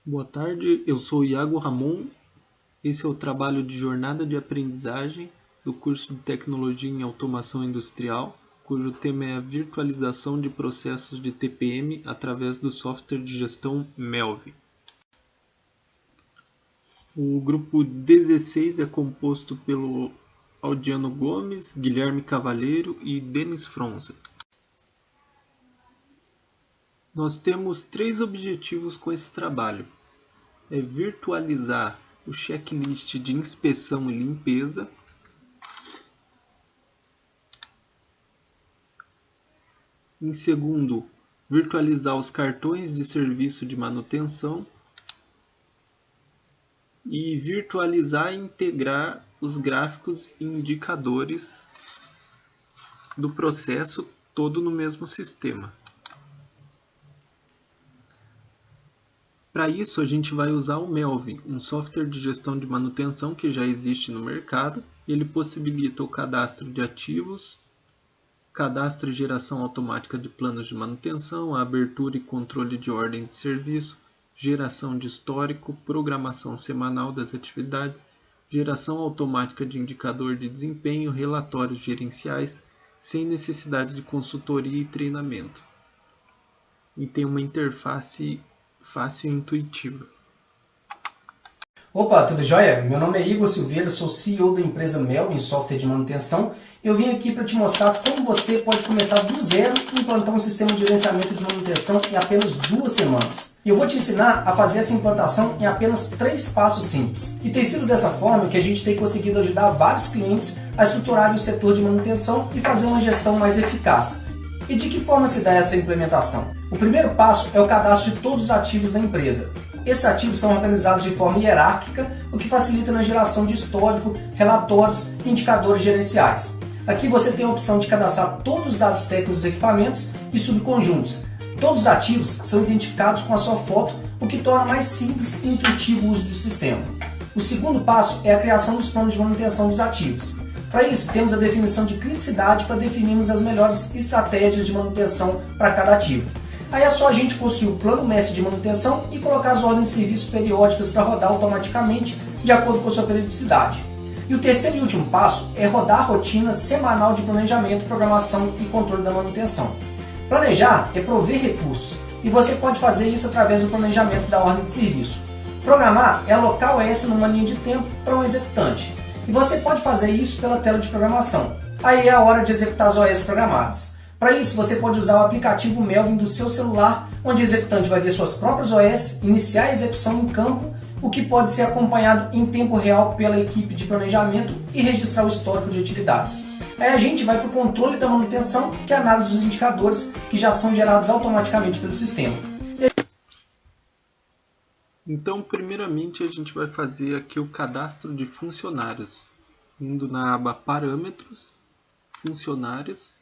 Boa tarde, eu sou Iago Ramon. Esse é o trabalho de jornada de aprendizagem do curso de Tecnologia em Automação Industrial, cujo tema é a virtualização de processos de TPM através do software de gestão Melvi. O grupo 16 é composto pelo Aldiano Gomes, Guilherme Cavalheiro e Denis Fronza. Nós temos 3 objetivos com esse trabalho. É virtualizar o checklist de inspeção e limpeza, em segundo, virtualizar os cartões de serviço de manutenção e virtualizar e integrar os gráficos e indicadores do processo todo no mesmo sistema. Para isso, a gente vai usar o Melvi, um software de gestão de manutenção que já existe no mercado. Ele possibilita o cadastro de ativos, cadastro e geração automática de planos de manutenção, a abertura e controle de ordem de serviço, geração de histórico, programação semanal das atividades, geração automática de indicador de desempenho, relatórios gerenciais, sem necessidade de consultoria e treinamento. E tem uma interface fácil e intuitiva. Opa, tudo jóia? Meu nome é Igor Silveira, sou CEO da empresa Melvi, software de manutenção. Eu vim aqui para te mostrar como você pode começar do zero e implantar um sistema de gerenciamento de manutenção em apenas 2 semanas. E eu vou te ensinar a fazer essa implantação em apenas 3 passos simples. E tem sido dessa forma que a gente tem conseguido ajudar vários clientes a estruturarem o setor de manutenção e fazer uma gestão mais eficaz. E de que forma se dá essa implementação? O primeiro passo é o cadastro de todos os ativos da empresa. Esses ativos são organizados de forma hierárquica, o que facilita na geração de histórico, relatórios e indicadores gerenciais. Aqui você tem a opção de cadastrar todos os dados técnicos dos equipamentos e subconjuntos. Todos os ativos são identificados com a sua foto, o que torna mais simples e intuitivo o uso do sistema. O segundo passo é a criação dos planos de manutenção dos ativos. Para isso, temos a definição de criticidade para definirmos as melhores estratégias de manutenção para cada ativo. Aí é só a gente construir o plano mestre de manutenção e colocar as ordens de serviço periódicas para rodar automaticamente de acordo com a sua periodicidade. E o terceiro e último passo é rodar a rotina semanal de planejamento, programação e controle da manutenção. Planejar é prover recursos e você pode fazer isso através do planejamento da ordem de serviço. Programar é alocar o OS numa linha de tempo para um executante. E você pode fazer isso pela tela de programação. Aí é a hora de executar as OS programadas. Para isso, você pode usar o aplicativo Melvi do seu celular, onde o executante vai ver suas próprias OS, iniciar a execução em campo, o que pode ser acompanhado em tempo real pela equipe de planejamento e registrar o histórico de atividades. Aí a gente vai para o controle da manutenção, que é a análise dos indicadores que já são gerados automaticamente pelo sistema. Então, primeiramente, a gente vai fazer aqui o cadastro de funcionários, indo na aba Parâmetros, Funcionários.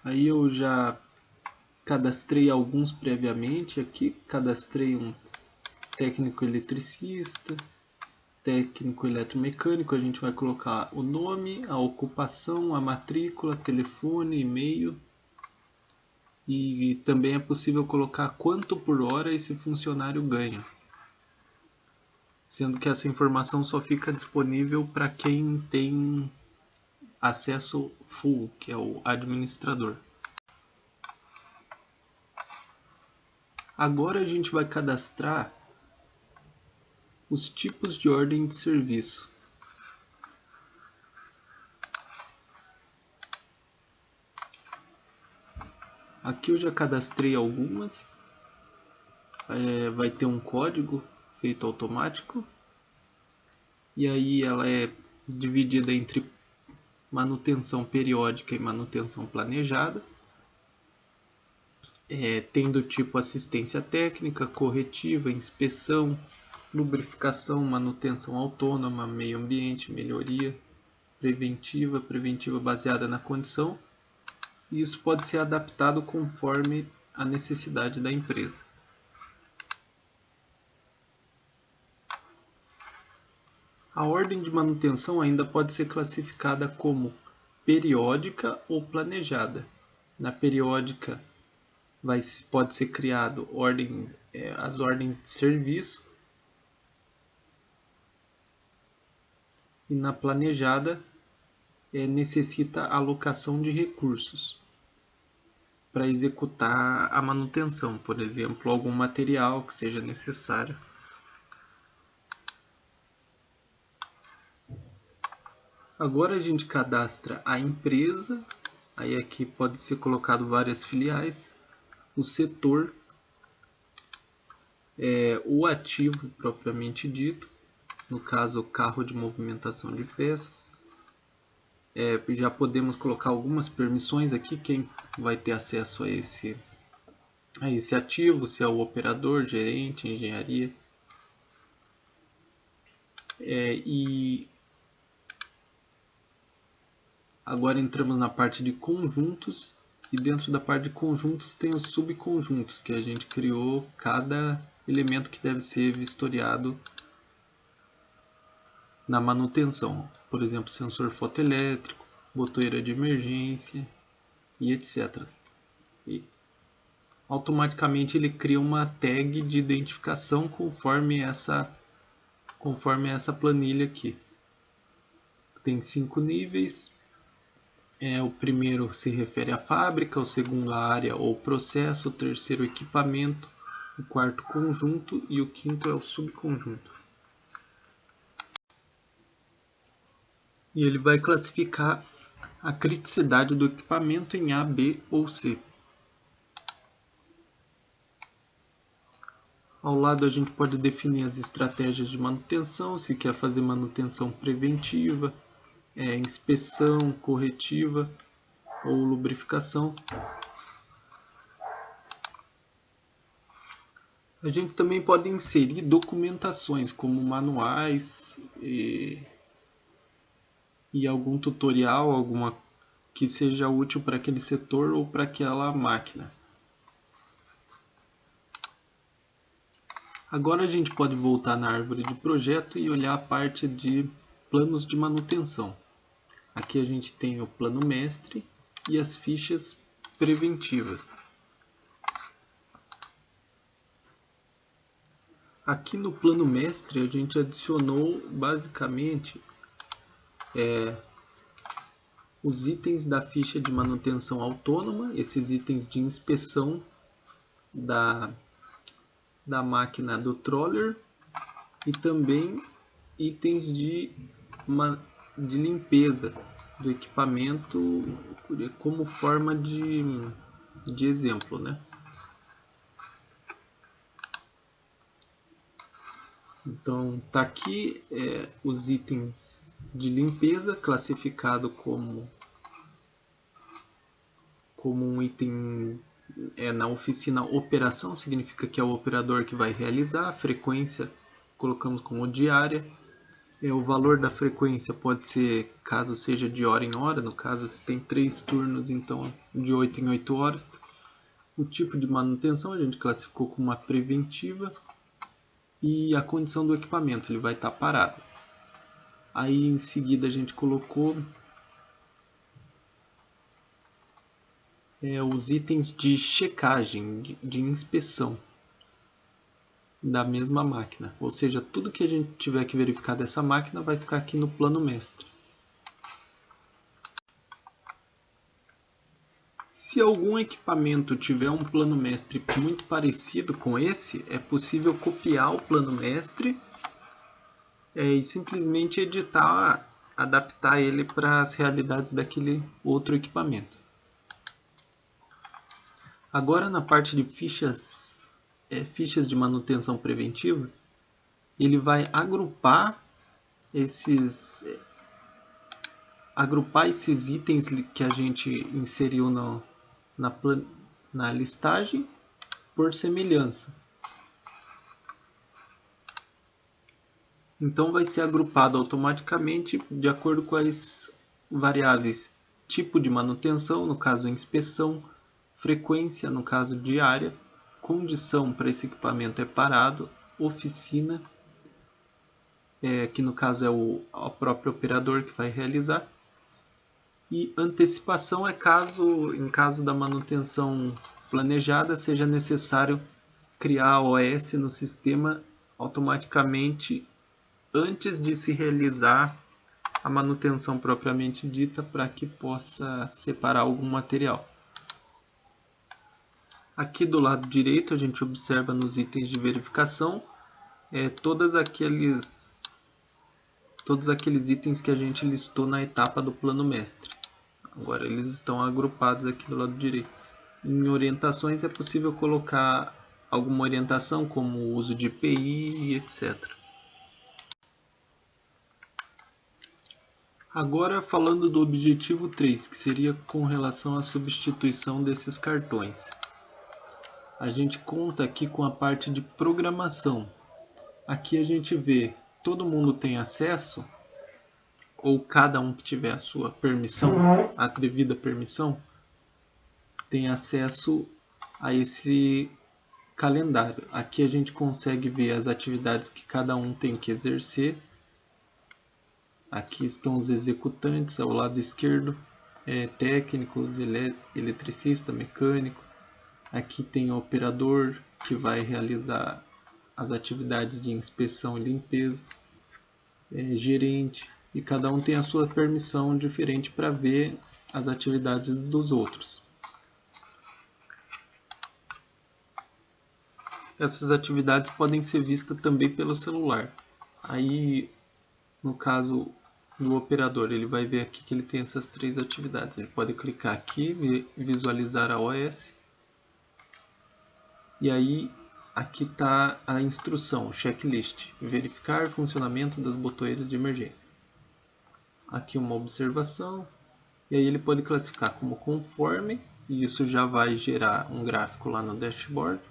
Aí eu já cadastrei alguns previamente aqui, cadastrei um técnico eletricista, técnico eletromecânico. A gente vai colocar o nome, a ocupação, a matrícula, telefone, e-mail. E também é possível colocar quanto por hora esse funcionário ganha, sendo que essa informação só fica disponível para quem tem acesso full, que é o administrador. Agora a gente vai cadastrar os tipos de ordem de serviço. Aqui eu já cadastrei algumas. Vai ter um código feito automático. E aí ela é dividida entre manutenção periódica e manutenção planejada. Tendo tipo assistência técnica, corretiva, inspeção, lubrificação, manutenção autônoma, meio ambiente, melhoria, preventiva baseada na condição. E isso pode ser adaptado conforme a necessidade da empresa. A ordem de manutenção ainda pode ser classificada como periódica ou planejada. Na periódica, pode ser criado as ordens de serviço, e na planejada necessita alocação de recursos para executar a manutenção, por exemplo, algum material que seja necessário. Agora a gente cadastra a empresa, aí aqui pode ser colocado várias filiais, o setor, o ativo propriamente dito, no caso o carro de movimentação de peças. Já podemos colocar algumas permissões aqui, quem vai ter acesso a esse ativo, se é o operador, gerente, engenharia. E agora entramos na parte de conjuntos, e dentro da parte de conjuntos tem os subconjuntos, que a gente criou cada elemento que deve ser vistoriado na manutenção, por exemplo, sensor fotoelétrico, botoeira de emergência e etc. E automaticamente ele cria uma tag de identificação conforme essa planilha aqui. Tem 5 níveis. O primeiro se refere à fábrica, o segundo à área ou processo, o terceiro equipamento, o quarto conjunto e o quinto é o subconjunto. E ele vai classificar a criticidade do equipamento em A, B ou C. Ao lado a gente pode definir as estratégias de manutenção, se quer fazer manutenção preventiva, inspeção corretiva ou lubrificação. A gente também pode inserir documentações como manuais e algum tutorial, alguma que seja útil para aquele setor ou para aquela máquina. Agora a gente pode voltar na árvore de projeto e olhar a parte de planos de manutenção. Aqui a gente tem o plano mestre e as fichas preventivas. Aqui no plano mestre a gente adicionou basicamente os itens da ficha de manutenção autônoma, esses itens de inspeção da máquina do troller e também itens de limpeza do equipamento como forma de exemplo, né? Então tá aqui os itens de limpeza classificado como um item na oficina operação, significa que é o operador que vai realizar. A frequência colocamos como diária. O valor da frequência pode ser, caso seja de hora em hora, no caso se tem 3 turnos, então de 8 em 8 horas. O tipo de manutenção a gente classificou como uma preventiva e a condição do equipamento, ele vai estar parado. Aí em seguida a gente colocou os itens de checagem, de inspeção da mesma máquina, ou seja, tudo que a gente tiver que verificar dessa máquina vai ficar aqui no plano mestre. Se algum equipamento tiver um plano mestre muito parecido com esse, é possível copiar o plano mestre e simplesmente editar, adaptar ele para as realidades daquele outro equipamento. Agora na parte de fichas de manutenção preventiva, ele vai agrupar esses itens que a gente inseriu na listagem por semelhança. Então vai ser agrupado automaticamente de acordo com as variáveis tipo de manutenção, no caso inspeção, frequência, no caso diária, condição para esse equipamento é parado, oficina, que no caso é o próprio operador que vai realizar, e antecipação é em caso da manutenção planejada, seja necessário criar a OS no sistema automaticamente antes de se realizar a manutenção propriamente dita, para que possa separar algum material. Aqui do lado direito a gente observa nos itens de verificação todos aqueles itens que a gente listou na etapa do plano mestre. Agora eles estão agrupados aqui do lado direito. Em orientações é possível colocar alguma orientação como o uso de IPI e etc. Agora falando do objetivo 3, que seria com relação à substituição desses cartões. A gente conta aqui com a parte de programação. Aqui a gente vê todo mundo tem acesso, ou cada um que tiver a sua permissão, a devida permissão, tem acesso a esse calendário. Aqui a gente consegue ver as atividades que cada um tem que exercer. Aqui estão os executantes, ao lado esquerdo, técnicos, eletricista, mecânico. Aqui tem o operador, que vai realizar as atividades de inspeção e limpeza, gerente, e cada um tem a sua permissão diferente para ver as atividades dos outros. Essas atividades podem ser vistas também pelo celular. Aí, no caso do operador, ele vai ver aqui que ele tem essas 3 atividades. Ele pode clicar aqui, visualizar a OS. E aí, aqui está a instrução, o checklist. Verificar funcionamento das botoeiras de emergência. Aqui uma observação. E aí ele pode classificar como conforme. E isso já vai gerar um gráfico lá no dashboard.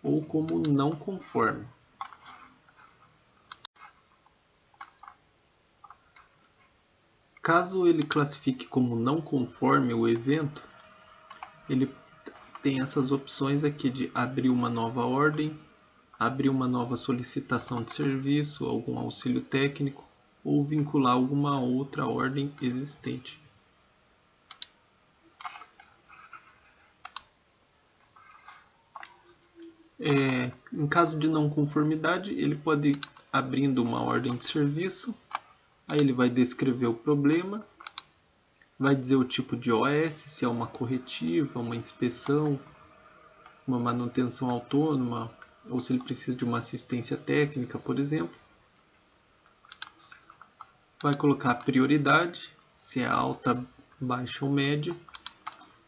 Ou como não conforme. Caso ele classifique como não conforme o evento, ele tem essas opções aqui de abrir uma nova ordem, abrir uma nova solicitação de serviço, algum auxílio técnico ou vincular alguma outra ordem existente. Em caso de não conformidade, ele pode abrindo uma ordem de serviço, aí ele vai descrever o problema, vai dizer o tipo de OS, se é uma corretiva, uma inspeção, uma manutenção autônoma, ou se ele precisa de uma assistência técnica, por exemplo. Vai colocar a prioridade, se é alta, baixa ou média.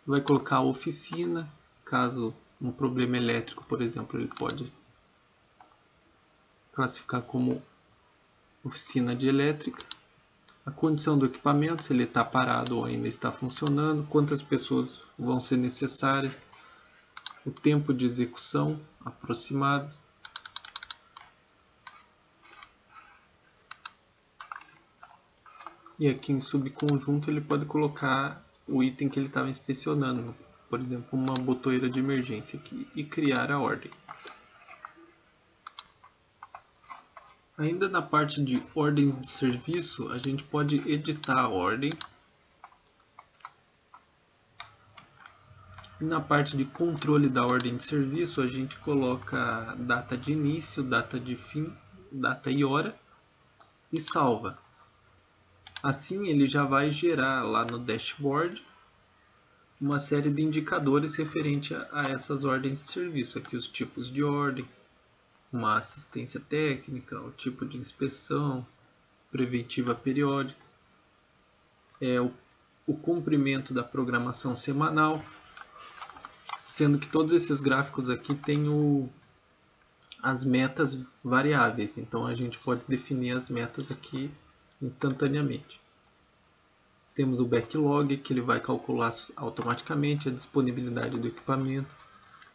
Vai colocar a oficina, caso um problema elétrico, por exemplo, ele pode classificar como oficina de elétrica. A condição do equipamento, se ele está parado ou ainda está funcionando, quantas pessoas vão ser necessárias, o tempo de execução aproximado. E aqui em subconjunto ele pode colocar o item que ele estava inspecionando, por exemplo, uma botoeira de emergência aqui, e criar a ordem. Ainda na parte de ordens de serviço, a gente pode editar a ordem. E na parte de controle da ordem de serviço, a gente coloca data de início, data de fim, data e hora e salva. Assim ele já vai gerar lá no dashboard uma série de indicadores referente a essas ordens de serviço. Aqui os tipos de ordem, uma assistência técnica, o tipo de inspeção, preventiva periódica, o cumprimento da programação semanal, sendo que todos esses gráficos aqui têm as metas variáveis, então a gente pode definir as metas aqui instantaneamente. Temos o backlog, que ele vai calcular automaticamente a disponibilidade do equipamento,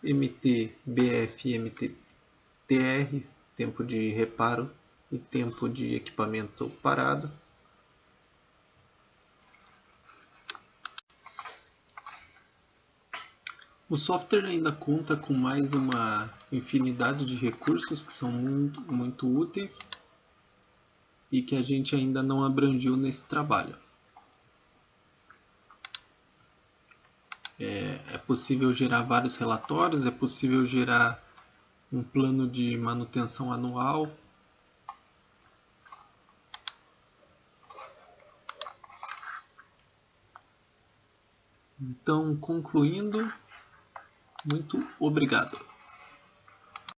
MT, BF e MTTR, tempo de reparo e tempo de equipamento parado. O software ainda conta com mais uma infinidade de recursos que são muito úteis e que a gente ainda não abrangiu nesse trabalho. É possível gerar vários relatórios, é possível gerar um plano de manutenção anual. Então, concluindo, muito obrigado.